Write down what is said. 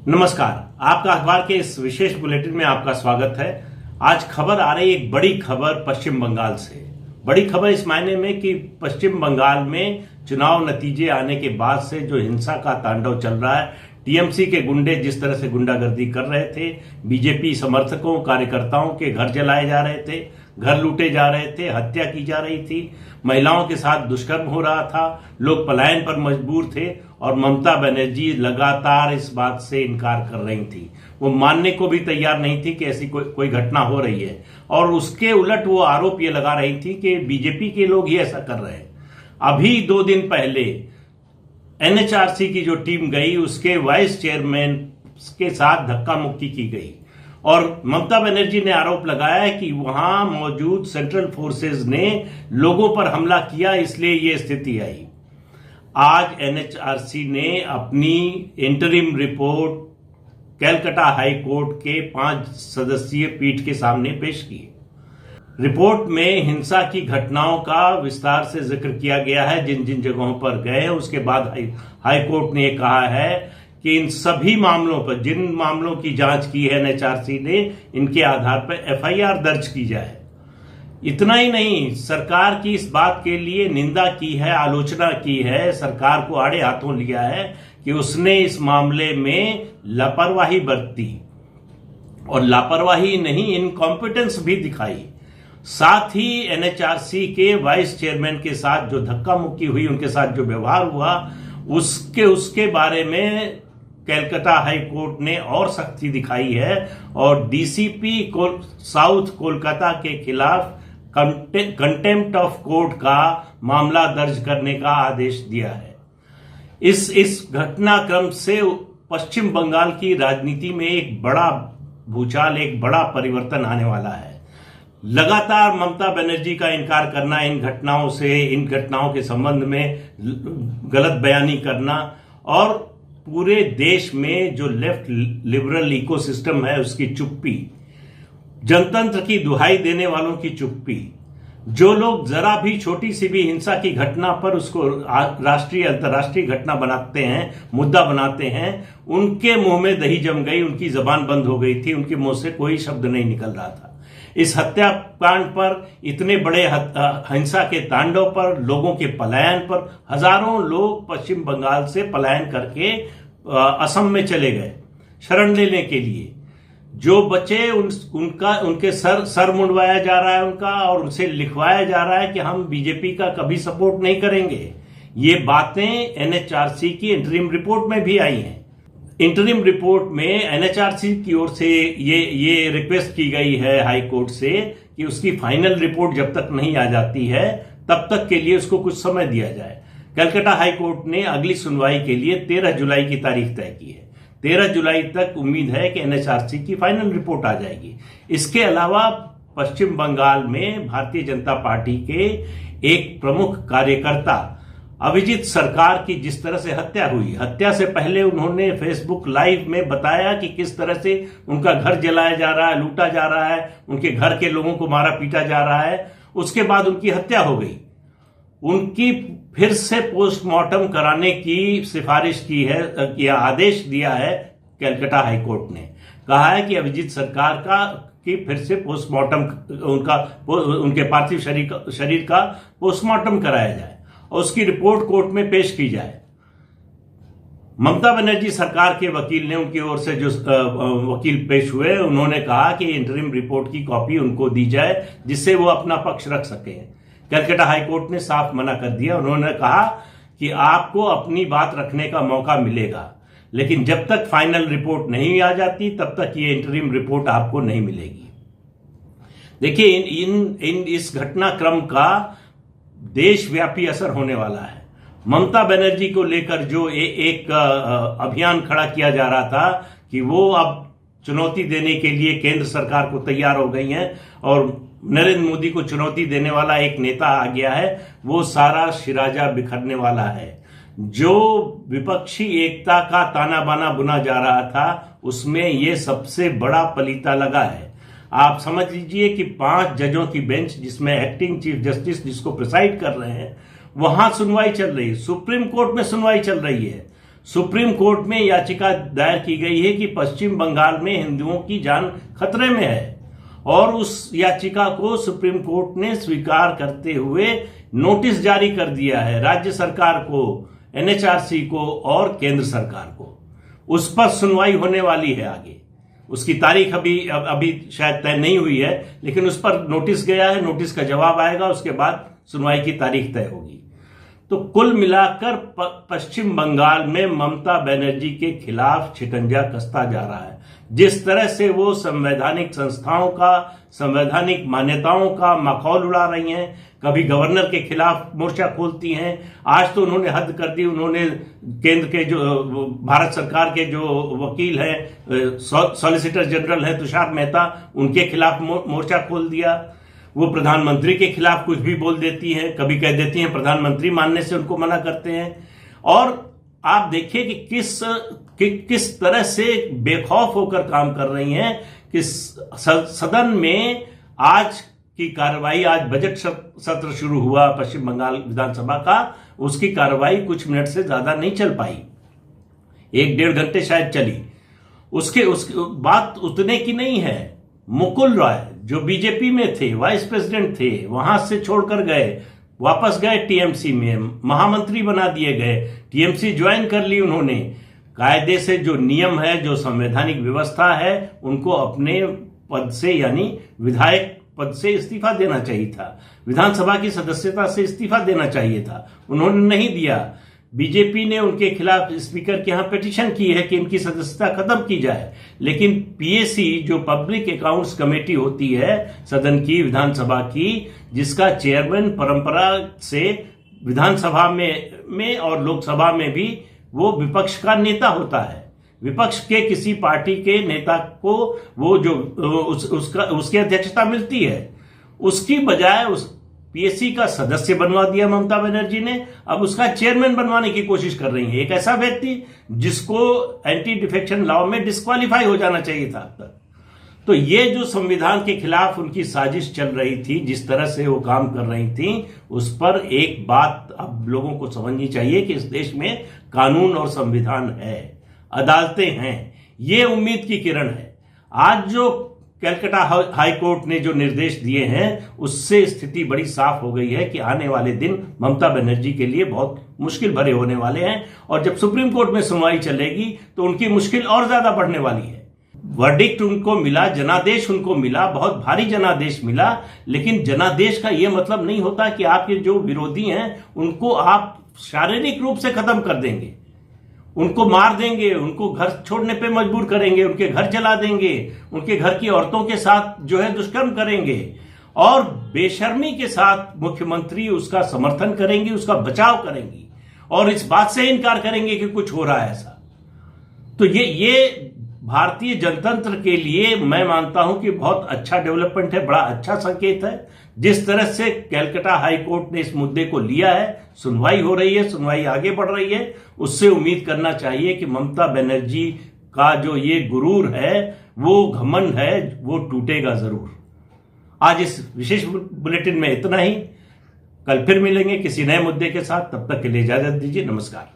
नमस्कार। आपका अखबार के इस विशेष बुलेटिन में आपका स्वागत है। आज खबर आ रही है, एक बड़ी खबर पश्चिम बंगाल से। बड़ी खबर इस मायने में कि पश्चिम बंगाल में चुनाव नतीजे आने के बाद से जो हिंसा का तांडव चल रहा है, टीएमसी के गुंडे जिस तरह से गुंडागर्दी कर रहे थे, बीजेपी समर्थकों कार्यकर्ताओं के घर जलाए जा रहे थे, घर लूटे जा रहे थे, हत्या की जा रही थी, महिलाओं के साथ दुष्कर्म हो रहा था, लोग पलायन पर मजबूर थे और ममता बनर्जी लगातार इस बात से इनकार कर रही थी। वो मानने को भी तैयार नहीं थी कि ऐसी कोई घटना हो रही है और उसके उलट वो आरोप ये लगा रही थी कि बीजेपी के लोग ही ऐसा कर रहे हैं। अभी 2 दिन पहले एनएचआरसी की जो टीम गई, उसके वाइस चेयरमैन के साथ धक्का मुक्की की गई और ममता बनर्जी ने आरोप लगाया कि वहां मौजूद सेंट्रल फोर्सेस ने लोगों पर हमला किया, इसलिए ये स्थिति आई। आज एनएचआरसी ने अपनी interim report Calcutta high court के 5 सदस्यीय पीठ के सामने पेश की। रिपोर्ट में हिंसा की घटनाओं का विस्तार से जिक्र किया गया है, जिन जिन जगहों पर गए। उसके बाद हाई कोर्ट ने कहा है कि इन सभी मामलों पर, जिन मामलों की जांच की है एनएचआरसी ने, इनके आधार पर एफआईआर दर्ज की जाए। इतना ही नहीं, सरकार की इस बात के लिए निंदा की है, आलोचना की है, सरकार को आड़े हाथों लिया है कि उसने इस मामले में लापरवाही बरती और लापरवाही नहीं, इनकॉम्पिटेंस भी दिखाई। साथ ही एनएचआरसी के वाइस चेयरमैन के साथ जो धक्का मुक्की हुई, उनके साथ जो व्यवहार हुआ, उसके बारे में कलकत्ता हाई कोर्ट ने और सख्ती दिखाई है और डीसीपी साउथ कोलकाता के खिलाफ कंटेम्प्ट ऑफ कोर्ट का मामला दर्ज करने का आदेश दिया है। इस घटनाक्रम से पश्चिम बंगाल की राजनीति में एक बड़ा भूचाल, एक बड़ा परिवर्तन आने वाला है। लगातार ममता बनर्जी का इनकार करना, इन घटनाओं के संबंध में गलत बयानी करना और पूरे देश में जो लेफ्ट लिबरल इकोसिस्टम है उसकी चुप्पी, जनतंत्र की दुहाई देने वालों की चुप्पी, जो लोग जरा भी छोटी सी भी हिंसा की घटना पर उसको राष्ट्रीय अंतर्राष्ट्रीय घटना बनाते हैं, मुद्दा बनाते हैं, उनके मुंह में दही जम गई, उनकी जबान बंद हो गई थी, उनके मुंह से कोई शब्द नहीं निकल रहा था। इस हत्याकांड पर, इतने बड़े हिंसा के तांडव पर, लोगों के पलायन पर, हजारों लोग पश्चिम बंगाल से पलायन करके असम में चले गए शरण लेने के लिए। जो बचे उनके सर मुंडवाया जा रहा है उनका, और उनसे लिखवाया जा रहा है कि हम बीजेपी का कभी सपोर्ट नहीं करेंगे। ये बातें एनएचआरसी की इंटरिम रिपोर्ट में भी आई हैं। इंटरिम रिपोर्ट में एनएचआरसी की ओर से ये रिक्वेस्ट की गई है हाई कोर्ट से कि उसकी फाइनल रिपोर्ट जब तक नहीं आ जाती है तब तक के लिए उसको कुछ समय दिया जाए। कलकत्ता हाई कोर्ट ने अगली सुनवाई के लिए 13 जुलाई की तारीख तय की है। 13 जुलाई तक उम्मीद है कि एनएचआरसी की फाइनल रिपोर्ट आ जाएगी। इसके अलावा पश्चिम बंगाल में भारतीय जनता पार्टी के एक प्रमुख कार्यकर्ता अभिजीत सरकार की जिस तरह से हत्या हुई, हत्या से पहले उन्होंने फेसबुक लाइव में बताया कि किस तरह से उनका घर जलाया जा रहा है, लूटा जा रहा है, उनके घर के लोगों को मारा पीटा जा रहा है। उसके बाद उनकी हत्या हो गई। उनकी फिर से पोस्टमार्टम कराने की सिफारिश की है, या आदेश दिया है कलकत्ता हाई कोर्ट ने। कहा है कि अभिजीत सरकार की फिर से पोस्टमार्टम, उनके पार्थिव शरीर का पोस्टमार्टम कराया जाए और उसकी रिपोर्ट कोर्ट में पेश की जाए। ममता बनर्जी सरकार के वकील ने, उनकी ओर से जो वकील पेश हुए, उन्होंने कहा कि इंटरिम रिपोर्ट की कॉपी उनको दी जाए जिससे वो अपना पक्ष रख सके। कलकत्ता हाई कोर्ट ने साफ मना कर दिया। उन्होंने कहा कि आपको अपनी बात रखने का मौका मिलेगा, लेकिन जब तक फाइनल रिपोर्ट नहीं आ जाती तब तक ये इंटरिम रिपोर्ट आपको नहीं मिलेगी। देखिए, इस घटनाक्रम का देशव्यापी असर होने वाला है। ममता बनर्जी को लेकर जो एक अभियान खड़ा किया जा रहा था कि वो अब चुनौती देने के लिए केंद्र सरकार को तैयार हो गई हैं और नरेंद्र मोदी को चुनौती देने वाला एक नेता आ गया है, वो सारा शिराजा बिखरने वाला है। जो विपक्षी एकता का ताना बाना बुना जा रहा था, उसमें ये सबसे बड़ा पलीता लगा है। आप समझ लीजिए कि 5 जजों की बेंच, जिसमें एक्टिंग चीफ जस्टिस जिसको प्रिसाइड कर रहे हैं, वहां सुनवाई चल रही है। सुप्रीम कोर्ट में सुनवाई चल रही है। सुप्रीम कोर्ट में याचिका दायर की गई है कि पश्चिम बंगाल में हिंदुओं की जान खतरे में है, और उस याचिका को सुप्रीम कोर्ट ने स्वीकार करते हुए नोटिस जारी कर दिया है राज्य सरकार को, एनएचआरसी को और केंद्र सरकार को। उस पर सुनवाई होने वाली है आगे। उसकी तारीख अभी शायद तय नहीं हुई है, लेकिन उस पर नोटिस गया है, नोटिस का जवाब आएगा, उसके बाद सुनवाई की तारीख तय होगी। तो कुल मिलाकर पश्चिम बंगाल में ममता बनर्जी के खिलाफ शिकंजा कसता जा रहा है। जिस तरह से वो संवैधानिक संस्थाओं का, संवैधानिक मान्यताओं का मखौल उड़ा रही हैं, कभी गवर्नर के खिलाफ मोर्चा खोलती हैं। आज तो उन्होंने हद कर दी, उन्होंने केंद्र के जो भारत सरकार के जो वकील हैं, सॉलिसिटर जनरल हैं तुषार मेहता, उनके खिलाफ मोर्चा खोल दिया। वो प्रधानमंत्री के खिलाफ कुछ भी बोल देती हैं, कभी कह देती हैं प्रधानमंत्री मानने से उनको मना करते हैं। और आप देखिए कि किस तरह से बेखौफ होकर काम कर रही हैं कि सदन में आज की कार्रवाई, आज बजट सत्र शुरू हुआ पश्चिम बंगाल विधानसभा का, उसकी कार्रवाई कुछ मिनट से ज्यादा नहीं चल पाई, 1-1.5 घंटे शायद चली। उसके बात उतने की नहीं है। मुकुल रॉय जो बीजेपी में थे, वाइस प्रेसिडेंट थे, वहां से छोड़कर गए, वापस गए टीएमसी में, महामंत्री बना दिए गए, टीएमसी ज्वाइन कर ली उन्होंने। कायदे से जो नियम है, जो संवैधानिक व्यवस्था है, उनको अपने पद से यानी विधायक पद से इस्तीफा देना चाहिए था, विधानसभा की सदस्यता से इस्तीफा देना चाहिए था, उन्होंने नहीं दिया। बीजेपी ने उनके खिलाफ स्पीकर के यहां पिटीशन की है कि इनकी सदस्यता खत्म की जाए, लेकिन पीएसी जो पब्लिक अकाउंट्स कमेटी होती है सदन की, विधानसभा की, जिसका चेयरमैन परंपरा से विधानसभा में और लोकसभा में भी वो विपक्ष का नेता होता है। विपक्ष के किसी पार्टी के नेता को वो जो उसकी अध्यक्षता मिलती है, उसकी बजाय उस पीएससी का सदस्य बनवा दिया ममता बनर्जी ने। अब उसका चेयरमैन बनवाने की कोशिश कर रही है एक ऐसा व्यक्ति जिसको एंटी डिफेक्शन लॉ में डिस्क्वालीफाई हो जाना चाहिए था अब तक। तो ये जो संविधान के खिलाफ उनकी साजिश चल रही थी, जिस तरह से वो काम कर रही थी, उस पर एक बात अब लोगों को समझनी चाहिए कि इस देश में कानून और संविधान है, अदालतें हैं। ये उम्मीद की किरण है। आज जो कलकत्ता हाई कोर्ट ने जो निर्देश दिए हैं, उससे स्थिति बड़ी साफ हो गई है कि आने वाले दिन ममता बनर्जी के लिए बहुत मुश्किल भरे होने वाले हैं, और जब सुप्रीम कोर्ट में सुनवाई चलेगी तो उनकी मुश्किल और ज्यादा बढ़ने वाली है। वर्डिक्ट उनको मिला, जनादेश उनको मिला, बहुत भारी जनादेश मिला, लेकिन जनादेश का यह मतलब नहीं होता कि आपके जो विरोधी हैं उनको आप शारीरिक रूप से खत्म कर देंगे, उनको मार देंगे, उनको घर छोड़ने पे मजबूर करेंगे, उनके घर जला देंगे, उनके घर की औरतों के साथ जो है दुष्कर्म करेंगे, और बेशर्मी के साथ मुख्यमंत्री उसका समर्थन करेंगी, उसका बचाव करेंगी, और इस बात से इनकार करेंगे कि कुछ हो रहा है ऐसा। तो ये भारतीय जनतंत्र के लिए मैं मानता हूं कि बहुत अच्छा डेवलपमेंट है, बड़ा अच्छा संकेत है। जिस तरह से कलकत्ता हाई कोर्ट ने इस मुद्दे को लिया है, सुनवाई हो रही है, सुनवाई आगे बढ़ रही है, उससे उम्मीद करना चाहिए कि ममता बनर्जी का जो ये गुरूर है, वो घमंड है, वो टूटेगा जरूर। आज इस विशेष बुलेटिन में इतना ही। कल फिर मिलेंगे किसी नए मुद्दे के साथ। तब तक के लिए इजाजत दीजिए। नमस्कार।